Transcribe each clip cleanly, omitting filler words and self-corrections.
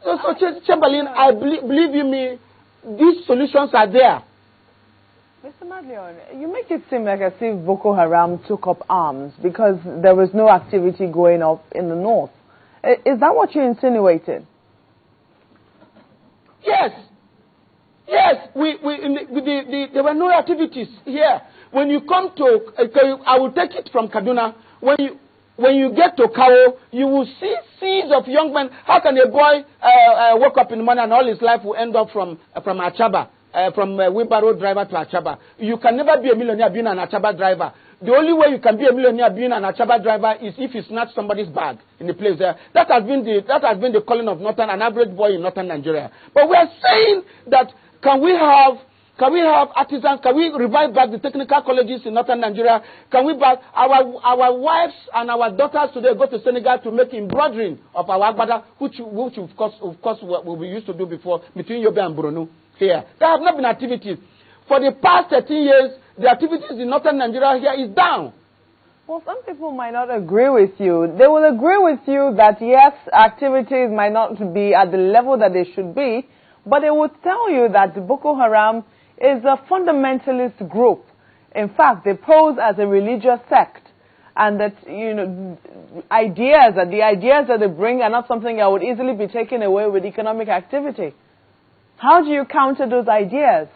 So Chamberlain, believe you me, these solutions are there. Mr. Madlion, you make it seem like as if Boko Haram took up arms because there was no activity going up in the north. Is that what you're insinuating? Yes. Yes, there were no activities here. When you come to, I will take it from Kaduna. When you get to Kao, you will see seas of young men. How can a boy wake up in the morning and all his life will end up from Achaba, from wheelbarrow driver to Achaba? You can never be a millionaire being an Achaba driver. The only way you can be a millionaire being an Achaba driver is if you snatch somebody's bag in the place there. That has been the calling of an average boy in northern Nigeria. But we are saying that can we have artisans? Can we revive back the technical colleges in northern Nigeria? Can we back our wives and our daughters today go to Senegal to make embroidering of our agbada, which of course we used to do before between Yobe and Borno here. There have not been activities. For the past 13 years, the activities in northern Nigeria here is down. Well, some people might not agree with you. They will agree with you that yes, activities might not be at the level that they should be, but they will tell you that Boko Haram is a fundamentalist group. In fact, they pose as a religious sect, and that the ideas that they bring are not something that would easily be taken away with economic activity. How do you counter those ideas?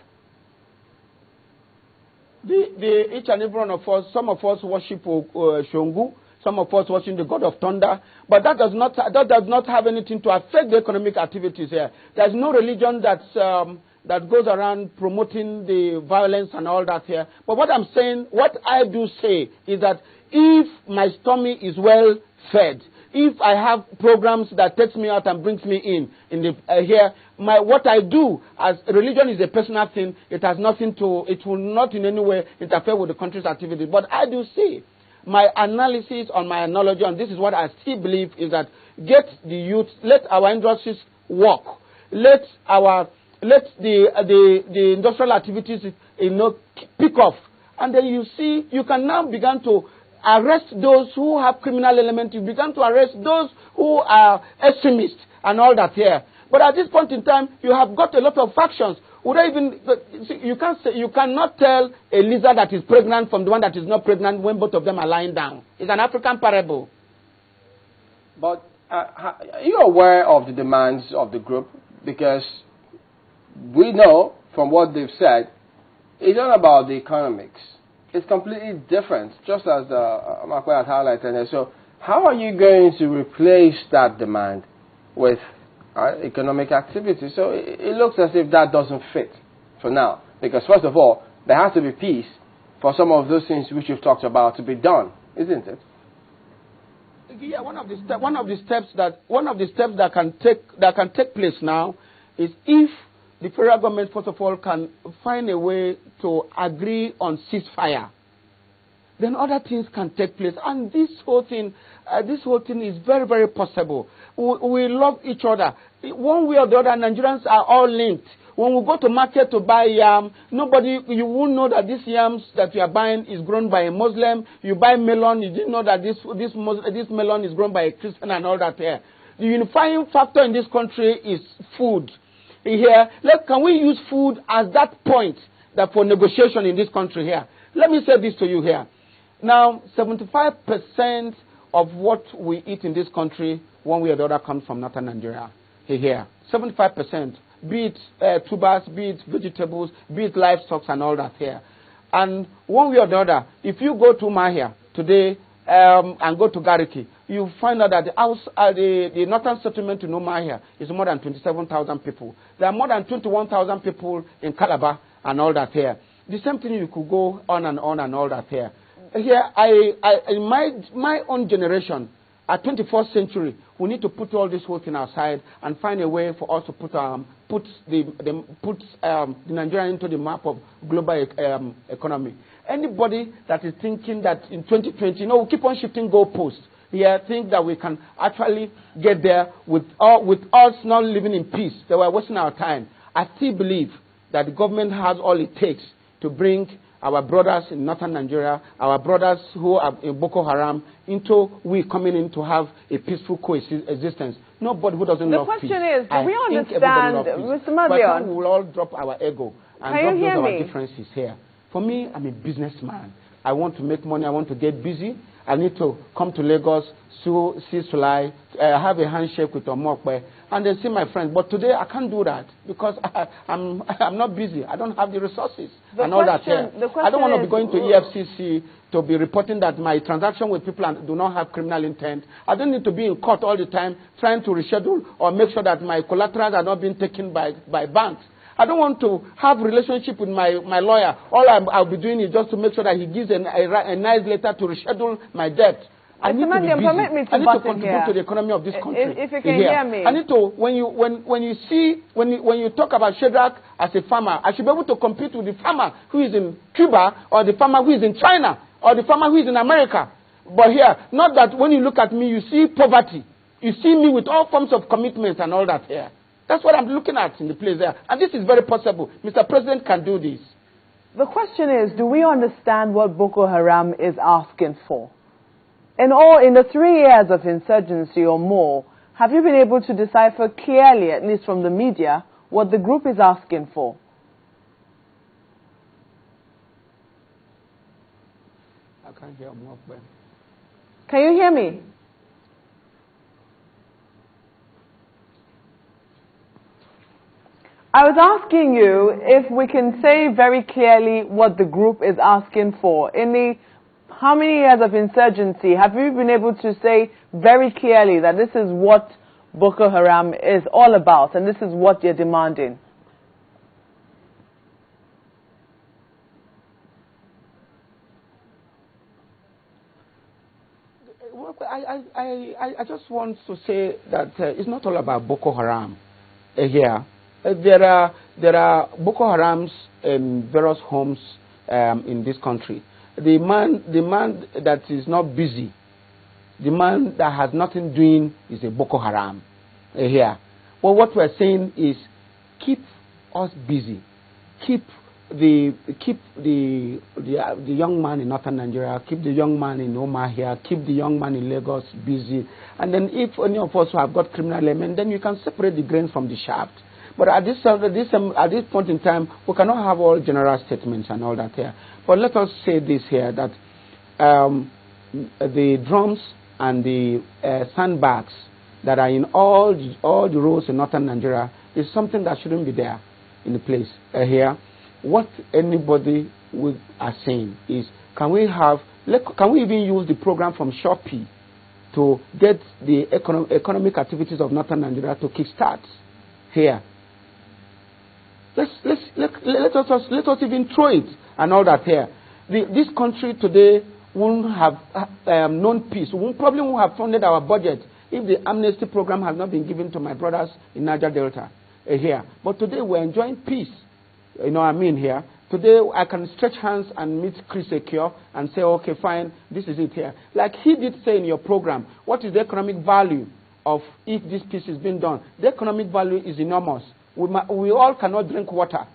Each and every one of us, some of us worship Shongu, some of us worship the god of thunder, but that does not have anything to affect the economic activities here. There is no religion that goes around promoting the violence and all that here. But what I do say is that if my stomach is well fed, if I have programs that takes me out and brings me in here, what I do as religion is a personal thing. It will not in any way interfere with the country's activity. But I do say, my analysis on my analogy, and this is what I still believe, is that get the youth, let our industries work, let the industrial activities pick off, and then you can now begin to arrest those who have criminal elements. You begin to arrest those who are extremists and all that here. But at this point in time, you have got a lot of factions. You cannot tell a lizard that is pregnant from the one that is not pregnant when both of them are lying down. It's an African parable. But are you aware of the demands of the group? Because we know from what they've said, it's not about the economics. It's completely different, just as Makwe has highlighted. So how are you going to replace that demand with economic activity? So it looks as if that doesn't fit for now. Because first of all, there has to be peace for some of those things which you've talked about to be done, isn't it? Yeah, one of the steps that can take place now is if the federal government, first of all, can find a way to agree on ceasefire, then other things can take place. And this whole thing is very, very possible. We love each other. One way or the other, Nigerians are all linked. When we go to market to buy yam, you won't know that these yams that you are buying is grown by a Muslim. You buy melon, you didn't know that this melon is grown by a Christian and all that here. The unifying factor in this country is food. Here, can we use food as that point for negotiation in this country here? Let me say this to you here. Now, 75% of what we eat in this country, one way or the other, comes from northern Nigeria. Here, 75%, be it tubers, be it vegetables, be it livestock and all that here. And one way or the other, if you go to Mahia today and go to Gariki, you find out that the northern settlement in Mahia is more than 27,000 people. There are more than 21,000 people in Calabar and all that here. The same thing, you could go on and all that here. Here, in my own generation, at 21st century, we need to put all this whole thing aside and find a way for us to put the Nigeria into the map of global economy. Anybody that is thinking that in 2020, we keep on shifting goalposts. Here, think that we can actually get there with us not living in peace. That we're wasting our time. I still believe that the government has all it takes to bring our brothers in northern Nigeria, our brothers who are in Boko Haram, into we coming in to have a peaceful coexistence. Nobody who doesn't love peace. The question is, do we understand, Mr. Madlion? Madlion? We will all drop our ego and drop those our differences here. For me, I'm a businessman. I want to make money. I want to get busy. I need to come to Lagos, see Sulai, have a handshake with Omokwe, and then see my friends. But today I can't do that because I'm not busy. I don't have the resources and all that here. I don't want to be going to EFCC to be reporting that my transaction with people do not have criminal intent. I don't need to be in court all the time trying to reschedule or make sure that my collaterals are not being taken by banks. I don't want to have a relationship with my lawyer. All I'll be doing is just to make sure that he gives a nice letter to reschedule my debt. I need to be busy. I need to contribute to the economy of this country. If you can hear me. I need to, when you talk about Shedrack as a farmer, I should be able to compete with the farmer who is in Cuba or the farmer who is in China or the farmer who is in America. But here, not that when you look at me, you see poverty. You see me with all forms of commitments and all that here. That's what I'm looking at in the place there. And this is very possible. Mr. President can do this. The question is, do we understand what Boko Haram is asking for? In the 3 years of insurgency or more, have you been able to decipher clearly, at least from the media, what the group is asking for? I can't hear more. Can you hear me? I was asking you if we can say very clearly what the group is asking for. In how many years of insurgency have you been able to say very clearly that this is what Boko Haram is all about and this is what you're demanding? I just want to say that it's not all about Boko Haram here. There are Boko Harams in various homes in this country. The man that is not busy, the man that has nothing doing is a Boko Haram here. Well, what we're saying is keep us busy, keep the young man in northern Nigeria, keep the young man in Omar here, keep the young man in Lagos busy, and then if any of us who have got criminal element, then you can separate the grain from the shaft. But at this point in time, we cannot have all general statements and all that here. But let us say this here, that the drums and the sandbags that are in all the roads in northern Nigeria is something that shouldn't be there in the place here. What anybody are saying is, can we even use the program from Shopee to get the economic activities of northern Nigeria to kickstart here? Let us even throw it and all that here. This country today won't have known peace. We probably won't have funded our budget if the amnesty program has not been given to my brothers in Niger Delta here. But today we're enjoying peace. You know what I mean here? Today I can stretch hands and meet Chris Secure and say, okay, fine, this is it here. Like he did say in your program, what is the economic value of if this peace is being done? The economic value is enormous. We all cannot drink water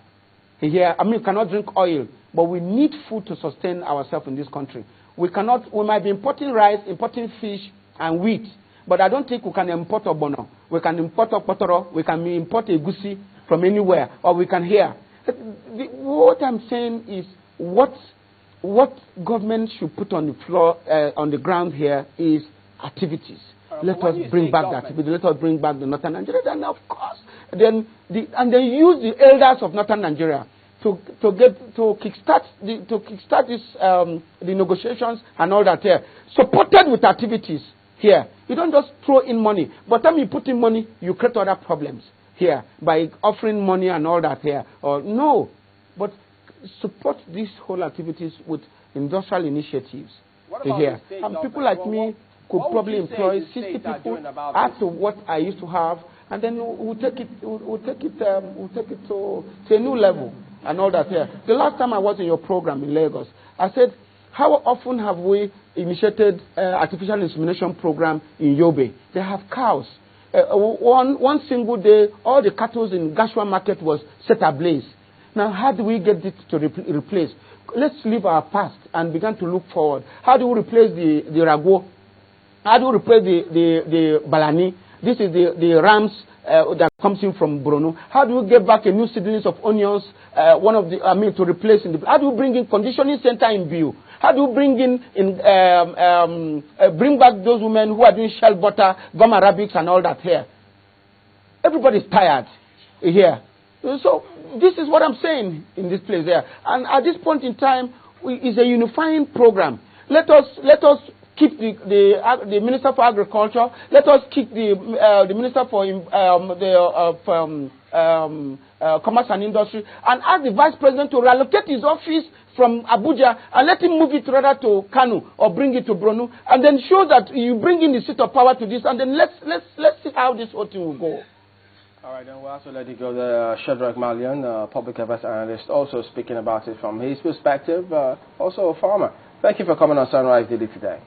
here. I mean, cannot drink oil, but we need food to sustain ourselves in this country. We might be importing rice, importing fish and wheat, but I don't think we can import obono. We can import opotoro. We can import egusi from anywhere, or we can hear. What I'm saying is, what government should put on the floor, on the ground here, is activities. Let us bring back that. Let us bring back the northern Nigeria, and of course, then use the elders of northern Nigeria to kickstart this the negotiations and all that here, supported with activities here. You don't just throw in money, but when you put in money, you create other problems here by offering money and all that here. Or no, but support these whole activities with industrial initiatives here. And people like me could probably employ 60 people, add to what I used to have, and then we'll take it to a new level and all that here. The last time I was in your program in Lagos, I said, how often have we initiated artificial insemination program in Yobe? They have cows. One single day, all the cattle in Gashua market was set ablaze. Now, how do we get it to replace? let's leave our past and begin to look forward. How do we replace the rago? How do we replace the balani? This is the rams that comes in from Bruno. How do we get back a new seedlings of onions? To replace in the. How do we bring in conditioning center in view? How do we bring bring back those women who are doing shell butter, gum arabics, and all that here? Everybody's tired here. So this is what I'm saying in this place there. And at this point in time, it's a unifying program. Let us keep the Minister for Agriculture. Let us keep the Minister for Commerce and Industry, and ask the Vice President to reallocate his office from Abuja and let him move it rather to Kanu or bring it to Bronu, and then show that you bring in the seat of power to this, and then let's see how this whole thing will go. All right, then we'll also let you go. Shedrack Madlion, public affairs analyst, also speaking about it from his perspective, also a farmer. Thank you for coming on Sunrise Daily today.